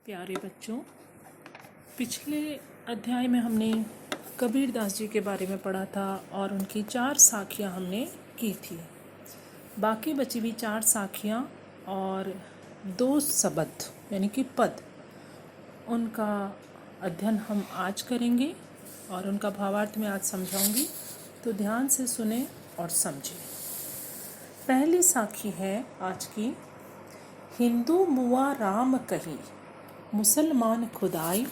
प्यारे बच्चों, पिछले अध्याय में हमने कबीर दास जी के बारे में पढ़ा था और उनकी 4 साखियाँ हमने की थी। बाकी बची हुई 4 साखियाँ और 2 शब्द यानी कि पद, उनका अध्ययन हम आज करेंगे और उनका भावार्थ मैं आज समझाऊंगी, तो ध्यान से सुने और समझें। पहली साखी है आज की, हिंदू मुआ राम कही, मुसलमान खुदाई,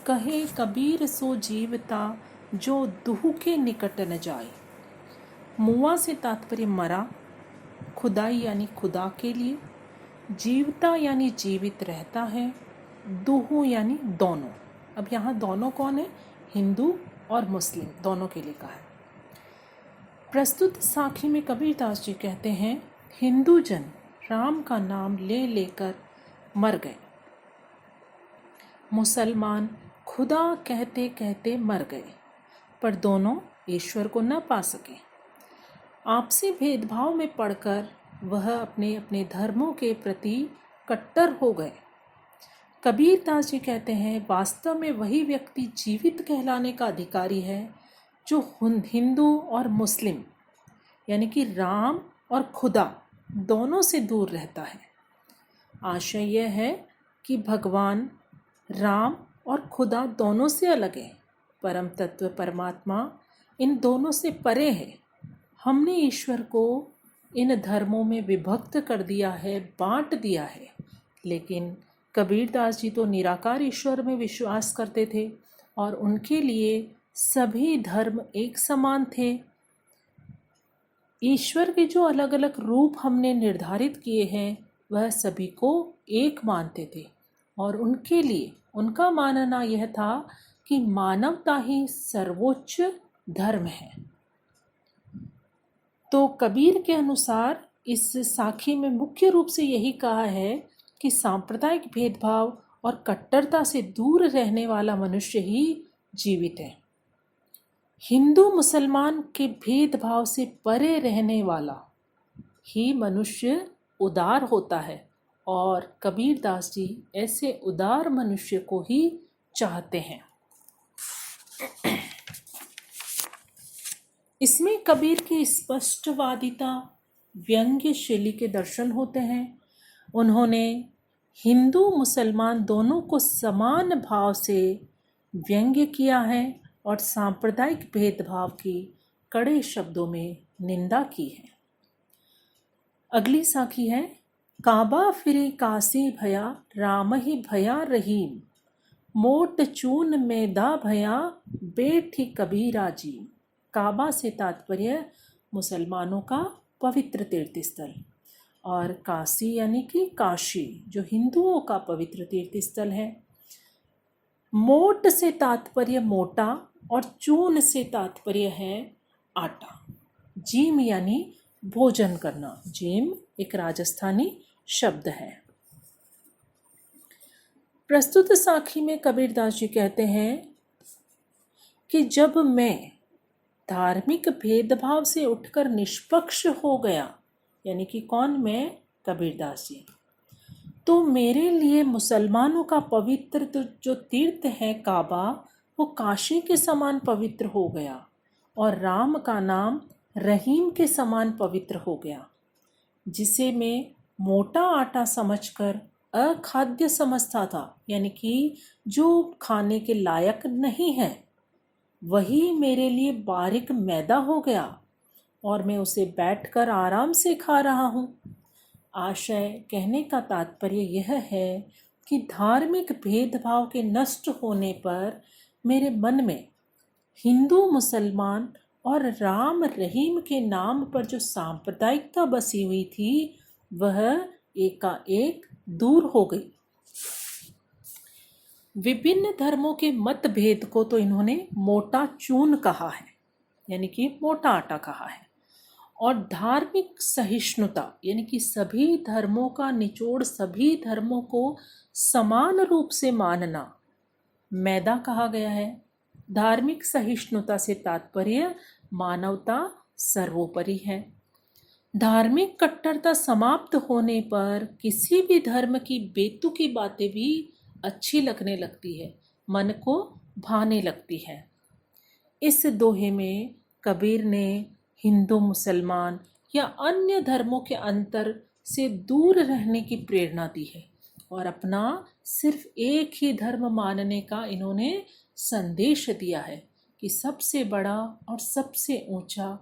कहे कबीर सो जीवता, जो दुहु के निकट न जाए। मुआ से तात्पर्य मरा, खुदाई यानी खुदा के लिए, जीवता यानी जीवित रहता है, दुहु यानी दोनों। अब यहाँ दोनों कौन है? हिंदू और मुस्लिम दोनों के लिए कहा है। प्रस्तुत साखी में कबीर दास जी कहते हैं, हिंदू जन राम का नाम ले लेकर मर गए, मुसलमान खुदा कहते कहते मर गए, पर दोनों ईश्वर को न पा सके। आपसी भेदभाव में पड़कर वह अपने अपने धर्मों के प्रति कट्टर हो गए। कबीर दास जी कहते हैं, वास्तव में वही व्यक्ति जीवित कहलाने का अधिकारी है जो हिंदू और मुस्लिम यानी कि राम और खुदा दोनों से दूर रहता है। आशय यह है कि भगवान राम और खुदा दोनों से अलग है। परम तत्व परमात्मा इन दोनों से परे है। हमने ईश्वर को इन धर्मों में विभक्त कर दिया है, बांट दिया है। लेकिन कबीर दास जी तो निराकार ईश्वर में विश्वास करते थे और उनके लिए सभी धर्म एक समान थे। ईश्वर के जो अलग अलग रूप हमने निर्धारित किए हैं वह सभी को एक मानते थे और उनके लिए उनका मानना यह था कि मानवता ही सर्वोच्च धर्म है। तो कबीर के अनुसार इस साखी में मुख्य रूप से यही कहा है कि सांप्रदायिक भेदभाव और कट्टरता से दूर रहने वाला मनुष्य ही जीवित है। हिंदू मुसलमान के भेदभाव से परे रहने वाला ही मनुष्य उदार होता है और कबीर दास जी ऐसे उदार मनुष्य को ही चाहते हैं। इसमें कबीर की स्पष्टवादिता, व्यंग्य शैली के दर्शन होते हैं। उन्होंने हिंदू मुसलमान दोनों को समान भाव से व्यंग्य किया है और सांप्रदायिक भेदभाव की कड़े शब्दों में निंदा की है। अगली साखी है, काबा फिरी काशी भया, राम ही भया रहीम, मोट चून मैदा भया, बैठी कबीरा जी। काबा से तात्पर्य मुसलमानों का पवित्र तीर्थ स्थल और काशी यानी कि काशी जो हिंदुओं का पवित्र तीर्थ स्थल है। मोट से तात्पर्य मोटा और चून से तात्पर्य है आटा। जीम यानी भोजन करना। जीम एक राजस्थानी शब्द है। प्रस्तुत साखी में कबीर दास जी कहते हैं कि जब मैं धार्मिक भेदभाव से उठकर निष्पक्ष हो गया, यानी कि कौन? मैं, कबीर दास जी, तो मेरे लिए मुसलमानों का पवित्र जो तीर्थ है काबा, वो काशी के समान पवित्र हो गया और राम का नाम रहीम के समान पवित्र हो गया। जिसे मैं मोटा आटा समझकर अखाद्य समझता था, यानी कि जो खाने के लायक नहीं है, वही मेरे लिए बारीक मैदा हो गया और मैं उसे बैठकर आराम से खा रहा हूँ। आशय कहने का तात्पर्य यह है कि धार्मिक भेदभाव के नष्ट होने पर मेरे मन में हिंदू मुसलमान और राम रहीम के नाम पर जो सांप्रदायिकता बसी हुई थी वह एकाएक दूर हो गई। विभिन्न धर्मों के मतभेद को तो इन्होंने मोटा चून कहा है, यानी कि मोटा आटा कहा है, और धार्मिक सहिष्णुता यानी कि सभी धर्मों का निचोड़, सभी धर्मों को समान रूप से मानना मैदा कहा गया है। धार्मिक सहिष्णुता से तात्पर्य मानवता सर्वोपरि है। धार्मिक कट्टरता समाप्त होने पर किसी भी धर्म की बेतुकी बातें भी अच्छी लगने लगती है, मन को भाने लगती है। इस दोहे में कबीर ने हिंदू मुसलमान या अन्य धर्मों के अंतर से दूर रहने की प्रेरणा दी है और अपना सिर्फ एक ही धर्म मानने का इन्होंने संदेश दिया है कि सबसे बड़ा और सबसे ऊंचा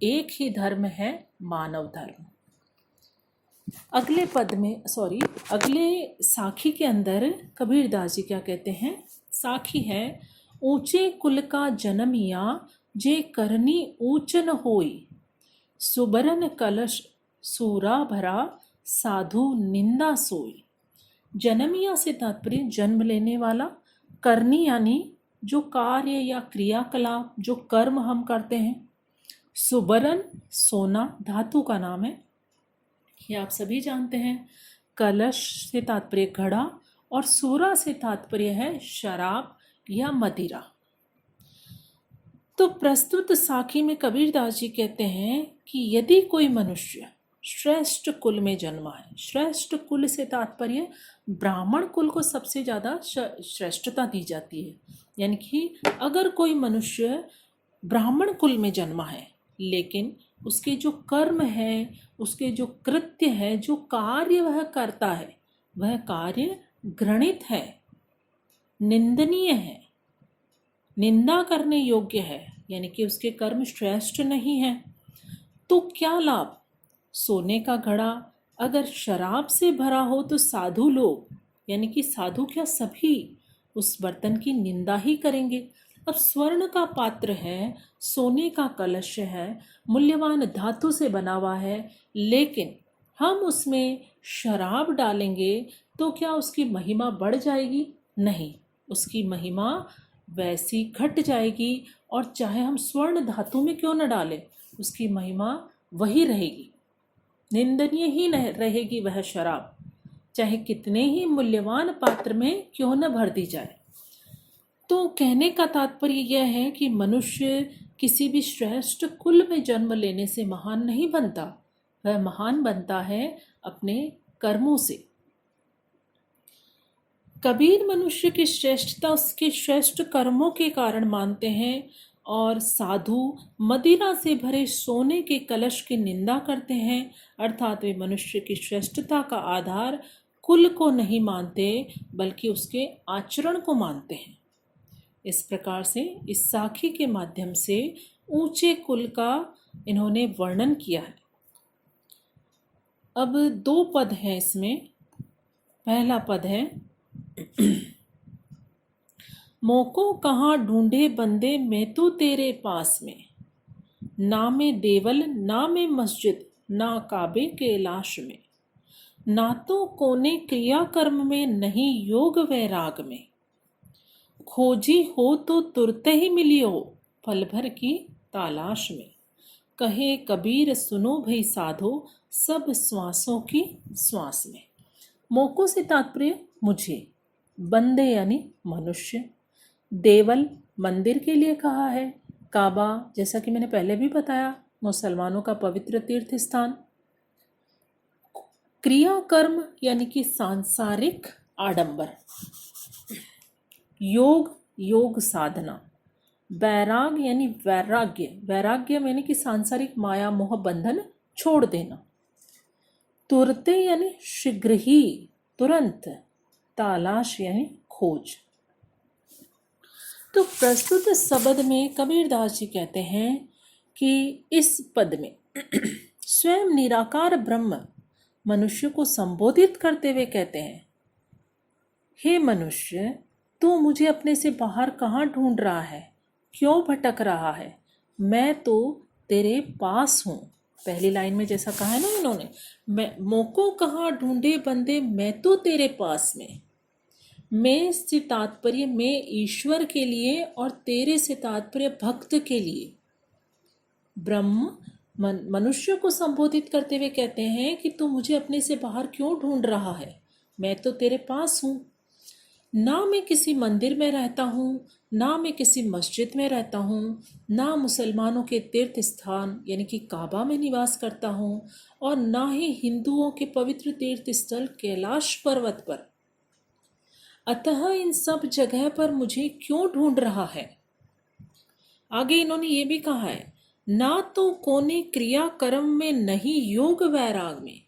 एक ही धर्म है, मानव धर्म। अगले साखी के अंदर कबीरदास जी क्या कहते हैं। साखी है, ऊंचे कुल का जन्मिया जे करनी ऊंच न होई, सुबरन कलश सूरा भरा साधु निंदा सोई। जन्मिया से तात्पर्य जन्म लेने वाला, करनी यानी जो कार्य या क्रियाकलाप, जो कर्म हम करते हैं। सुबरन सोना धातु का नाम है, ये आप सभी जानते हैं। कलश से तात्पर्य घड़ा और सूरा से तात्पर्य है शराब या मदिरा। तो प्रस्तुत साखी में कबीरदास जी कहते हैं कि यदि कोई मनुष्य श्रेष्ठ कुल में जन्मा है, श्रेष्ठ कुल से तात्पर्य ब्राह्मण कुल को सबसे ज़्यादा श्रेष्ठता दी जाती है, यानी कि अगर कोई मनुष्य ब्राह्मण कुल में जन्मा है लेकिन उसके जो कर्म है, उसके जो कृत्य है, जो कार्य वह करता है, वह कार्य घृणित है, निंदनीय है, निंदा करने योग्य है, यानी कि उसके कर्म श्रेष्ठ नहीं है, तो क्या लाभ। सोने का घड़ा अगर शराब से भरा हो तो साधु लोग, यानी कि साधु क्या सभी, उस बर्तन की निंदा ही करेंगे। अब स्वर्ण का पात्र है, सोने का कलश है, मूल्यवान धातु से बना हुआ है, लेकिन हम उसमें शराब डालेंगे तो क्या उसकी महिमा बढ़ जाएगी? नहीं, उसकी महिमा वैसी घट जाएगी। और चाहे हम स्वर्ण धातु में क्यों न डालें, उसकी महिमा वही रहेगी, निंदनीय ही नहीं रहेगी वह शराब, चाहे कितने ही मूल्यवान पात्र में क्यों न भर दी जाए। तो कहने का तात्पर्य यह है कि मनुष्य किसी भी श्रेष्ठ कुल में जन्म लेने से महान नहीं बनता, वह महान बनता है अपने कर्मों से। कबीर मनुष्य की श्रेष्ठता उसके श्रेष्ठ कर्मों के कारण मानते हैं, और साधु मदिरा से भरे सोने के कलश की निंदा करते हैं, अर्थात वे मनुष्य की श्रेष्ठता का आधार कुल को नहीं मानते बल्कि उसके आचरण को मानते हैं। इस प्रकार से इस साखी के माध्यम से ऊंचे कुल का इन्होंने वर्णन किया है। अब 2 पद हैं इसमें। पहला पद है, मोको कहाँ ढूंढे बंदे मैं तो तेरे पास में, ना में देवल ना में मस्जिद ना काबे के लाश में, ना तो कोने क्रिया कर्म में नहीं योग वैराग में, खोजी हो तो तुरते ही मिली हो पल भर की तलाश में, कहे कबीर सुनो भई साधो सब श्वासों की श्वास में। मोको से तात्पर्य मुझे, बंदे यानी मनुष्य, देवल मंदिर के लिए कहा है, काबा जैसा कि मैंने पहले भी बताया मुसलमानों का पवित्र तीर्थ स्थान, क्रिया कर्म यानी कि सांसारिक आडंबर, योग योग साधना, वैराग यानी वैराग्य, वैराग्य यानी कि सांसारिक माया मोह बंधन छोड़ देना, तुरते यानी शीघ्र ही, तुरंत, तलाश यानी खोज। तो प्रस्तुत शब्द में कबीरदास जी कहते हैं कि इस पद में स्वयं निराकार ब्रह्म मनुष्य को संबोधित करते हुए कहते हैं, हे मनुष्य, तू मुझे अपने से बाहर कहाँ ढूंढ रहा है, क्यों भटक रहा है, मैं तो तेरे पास हूँ। पहली लाइन में जैसा कहा है ना इन्होंने, मैं मोको कहाँ ढूंढे बंदे मैं तो तेरे पास में, मैं से तात्पर्य मैं ईश्वर के लिए और तेरे से तात्पर्य भक्त के लिए। ब्रह्म मनुष्य को संबोधित करते हुए कहते हैं कि तू मुझे अपने से बाहर क्यों ढूंढ रहा है, मैं तो तेरे पास हूँ। ना मैं किसी मंदिर में रहता हूँ, ना मैं किसी मस्जिद में रहता हूँ, ना मुसलमानों के तीर्थ स्थान यानी कि काबा में निवास करता हूँ, और ना ही हिंदुओं के पवित्र तीर्थ स्थल कैलाश पर्वत पर। अतः इन सब जगह पर मुझे क्यों ढूंढ रहा है। आगे इन्होंने ये भी कहा है, ना तो कोने क्रिया कर्म में नहीं योग वैराग में।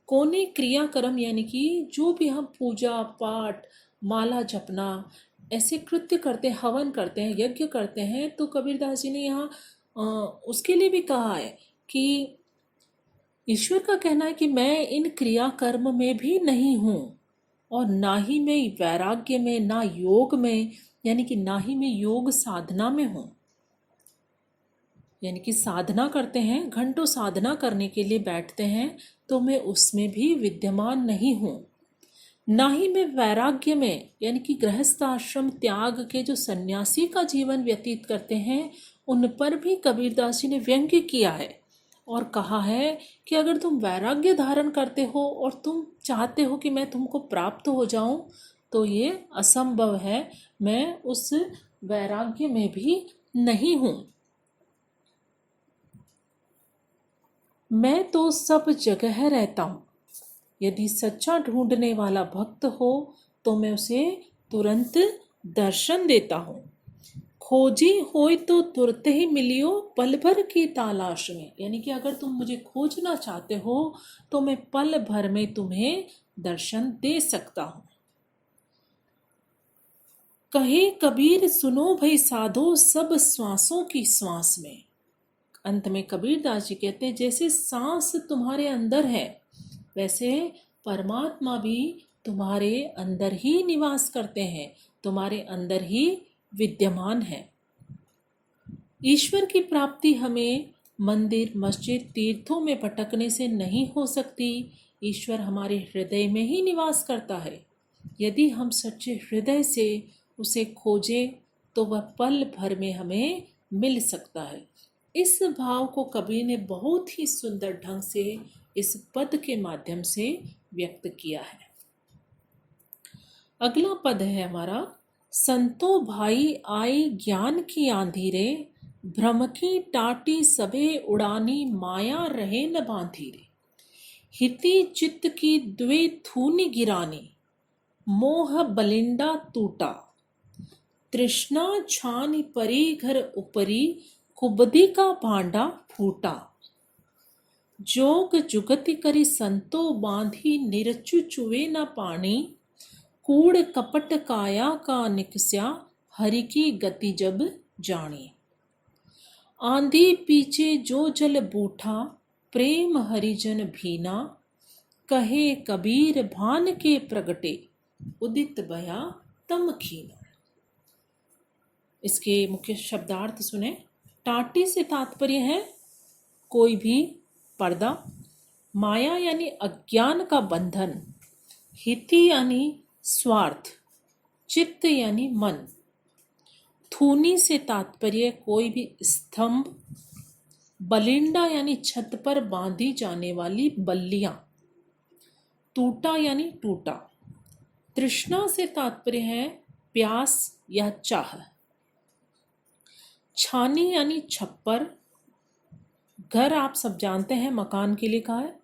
कोने क्रिया कर्म यानी कि जो भी हम पूजा पाठ माला जपना ऐसे कृत्य करते हैं, हवन करते हैं, यज्ञ करते हैं, तो कबीरदास जी ने यहाँ उसके लिए भी कहा है कि ईश्वर का कहना है कि मैं इन क्रिया कर्म में भी नहीं हूँ, और ना ही मैं वैराग्य में, ना योग में, यानी कि ना ही मैं योग साधना में हूँ। यानी कि साधना करते हैं, घंटों साधना करने के लिए बैठते हैं, तो मैं उसमें भी विद्यमान नहीं हूँ। ना ही मैं वैराग्य में, यानी कि गृहस्थ आश्रम त्याग के जो सन्यासी का जीवन व्यतीत करते हैं, उन पर भी कबीरदास जी ने व्यंग्य किया है और कहा है कि अगर तुम वैराग्य धारण करते हो और तुम चाहते हो कि मैं तुमको प्राप्त हो जाऊं, तो ये असंभव है, मैं उस वैराग्य में भी नहीं हूं। मैं तो सब जगह रहता हूँ। यदि सच्चा ढूंढने वाला भक्त हो तो मैं उसे तुरंत दर्शन देता हूँ। खोजी होय तो तुरंत ही मिलियो पल भर की तलाश में। यानी कि अगर तुम मुझे खोजना चाहते हो तो मैं पल भर में तुम्हें दर्शन दे सकता हूँ। कहे कबीर सुनो भई साधो सब श्वासों की श्वास में। अंत में कबीरदास जी कहते हैं, जैसे सांस तुम्हारे अंदर है वैसे परमात्मा भी तुम्हारे अंदर ही निवास करते हैं, तुम्हारे अंदर ही विद्यमान है। ईश्वर की प्राप्ति हमें मंदिर मस्जिद तीर्थों में भटकने से नहीं हो सकती। ईश्वर हमारे हृदय में ही निवास करता है। यदि हम सच्चे हृदय से उसे खोजें तो वह पल भर में हमें मिल सकता है। इस भाव को कबीर ने बहुत ही सुंदर ढंग से इस पद के माध्यम से व्यक्त किया है। अगला पद है हमारा, संतो भाई आई ज्ञान की आंधी रे, भ्रम की टाटी सबे उड़ानी माया रहे न बांधी रे। हिति चित्त की द्वे थूनी गिरानी, मोह बलिंडा टूटा। तृष्णा छानी परी घर उपरी, कुबदी का भांडा फूटा। जोग जुगति करी संतो बांधी, निरचु चुवे न पानी। कूड़ कपट काया का निकस्या, हरि की गति जब जानी। आंधी पीछे जो जल बूठा, प्रेम हरिजन भीना। कहे कबीर भान के प्रगटे, उदित भया तम खीना। इसके मुख्य शब्दार्थ सुने। टाटी से तात्पर्य है कोई भी पर्दा, माया यानी अज्ञान का बंधन, हिति यानी स्वार्थ, चित्त यानी मन, थूनी से तात्पर्य कोई भी स्तंभ, बलिंडा यानी छत पर बांधी जाने वाली बल्लियां, टूटा यानी टूटा। तृष्णा से तात्पर्य है प्यास या चाह। छानी यानी छप्पर, घर आप सब जानते हैं मकान के लिए कहा है।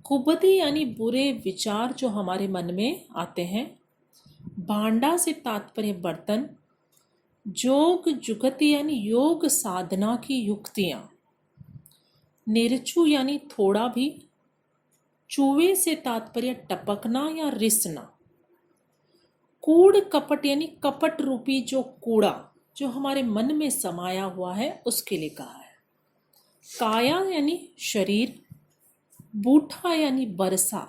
कुबदी यानी बुरे विचार जो हमारे मन में आते हैं। भांडा से तात्पर्य बर्तन। जोग जुगति यानी योग साधना की युक्तियां। निरचु यानी थोड़ा भी। चूहे से तात्पर्य टपकना या रिसना। कूड़ कपट यानी कपट रूपी जो कूड़ा जो हमारे मन में समाया हुआ है उसके लिए कहा है। काया यानी शरीर। बूठा यानी बरसा।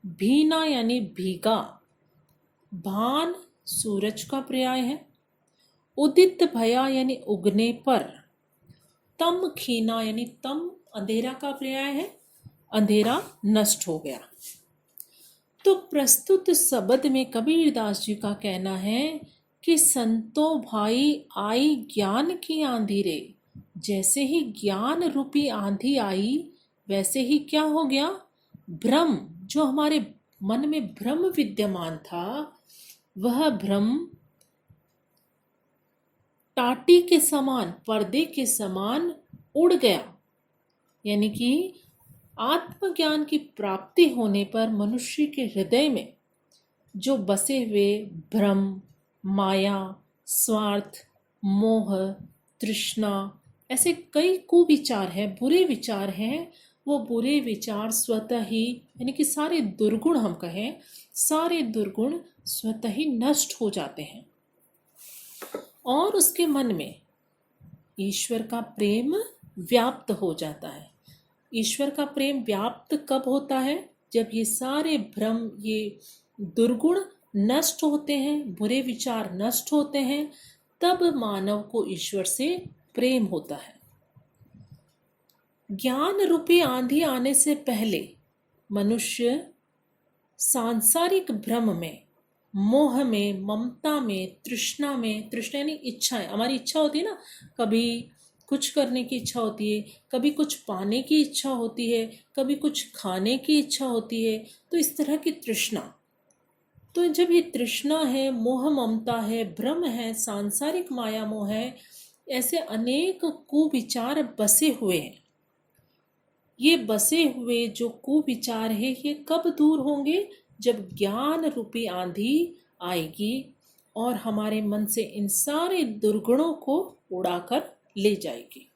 भीना यानी भीगा। भान सूरज का पर्याय है। उदित भया यानी उगने पर। तम खीना यानी तम अंधेरा का पर्याय है, अंधेरा नष्ट हो गया। तो प्रस्तुत शब्द में कबीरदास जी का कहना है कि संतो भाई आई ज्ञान की आंधी रे। जैसे ही ज्ञान रूपी आंधी आई वैसे ही क्या हो गया, भ्रम जो हमारे मन में भ्रम विद्यमान था वह भ्रम टाटी के समान, पर्दे के समान उड़ गया। यानी कि आत्मज्ञान की प्राप्ति होने पर मनुष्य के हृदय में जो बसे हुए भ्रम, माया, स्वार्थ, मोह, तृष्णा, ऐसे कई कुविचार हैं, बुरे विचार हैं, वो बुरे विचार स्वतः ही, यानी कि सारे दुर्गुण हम कहें, सारे दुर्गुण स्वतः ही नष्ट हो जाते हैं और उसके मन में ईश्वर का प्रेम व्याप्त हो जाता है। ईश्वर का प्रेम व्याप्त कब होता है? जब ये सारे भ्रम, ये दुर्गुण नष्ट होते हैं, बुरे विचार नष्ट होते हैं, तब मानव को ईश्वर से प्रेम होता है। ज्ञान रूपी आंधी आने से पहले मनुष्य सांसारिक भ्रम में, मोह में, ममता में, तृष्णा में, तृष्णा यानी इच्छाएं, हमारी इच्छा होती है ना, कभी कुछ करने की इच्छा होती है, कभी कुछ पाने की इच्छा होती है, कभी कुछ खाने की इच्छा होती है, तो इस तरह की तृष्णा। तो जब ये तृष्णा है, मोह ममता है, भ्रम है, सांसारिक माया मोह है, ऐसे अनेक कुविचार बसे हुए हैं। ये बसे हुए जो कुविचार है, ये कब दूर होंगे? जब ज्ञान रूपी आंधी आएगी और हमारे मन से इन सारे दुर्गुणों को उड़ाकर ले जाएगी।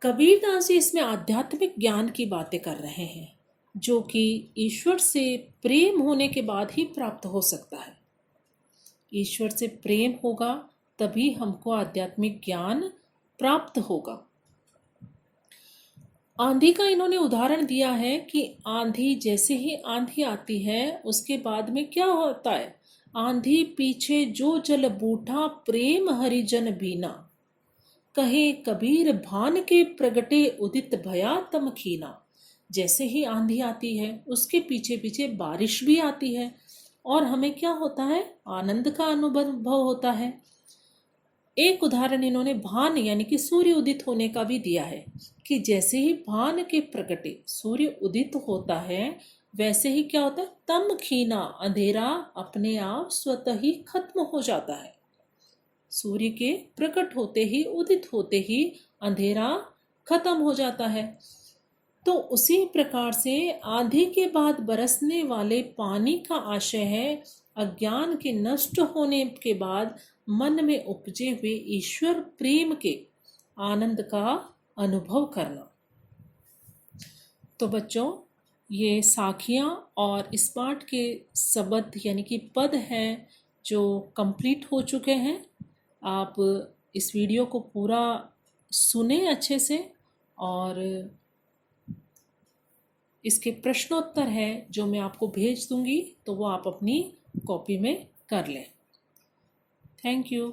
कबीरदास जी इसमें आध्यात्मिक ज्ञान की बातें कर रहे हैं, जो कि ईश्वर से प्रेम होने के बाद ही प्राप्त हो सकता है। ईश्वर से प्रेम होगा तभी हमको आध्यात्मिक ज्ञान प्राप्त होगा। आंधी का इन्होंने उदाहरण दिया है कि आंधी, जैसे ही आंधी आती है उसके बाद में क्या होता है? आंधी पीछे जो जल बूढ़ा, प्रेम हरिजन बीना, कहे कबीर भान के प्रगटे, उदित भया तम खीना। जैसे ही आंधी आती है उसके पीछे पीछे बारिश भी आती है और हमें क्या होता है? आनंद का अनुभव होता है। एक उदाहरण इन्होंने भान यानी कि सूर्य उदित होने का भी दिया है कि जैसे ही भान के प्रगटे, सूर्य उदित होता है, वैसे ही क्या होता है? तम खीना, अंधेरा अपने आप स्वतः ही खत्म हो जाता है। सूर्य के प्रकट होते ही, उदित होते ही अंधेरा खत्म हो जाता है। तो उसी प्रकार से आंधी के बाद बरसने वाले पानी का आशय है अज्ञान के नष्ट होने के बाद मन में उपजे हुए ईश्वर प्रेम के आनंद का अनुभव करना। तो बच्चों, ये साखियाँ और इस पाठ के शब्द यानी कि पद हैं जो कंप्लीट हो चुके हैं। आप इस वीडियो को पूरा सुने अच्छे से, और इसके प्रश्नोत्तर हैं जो मैं आपको भेज दूंगी, तो वो आप अपनी कॉपी में कर लें। Thank you.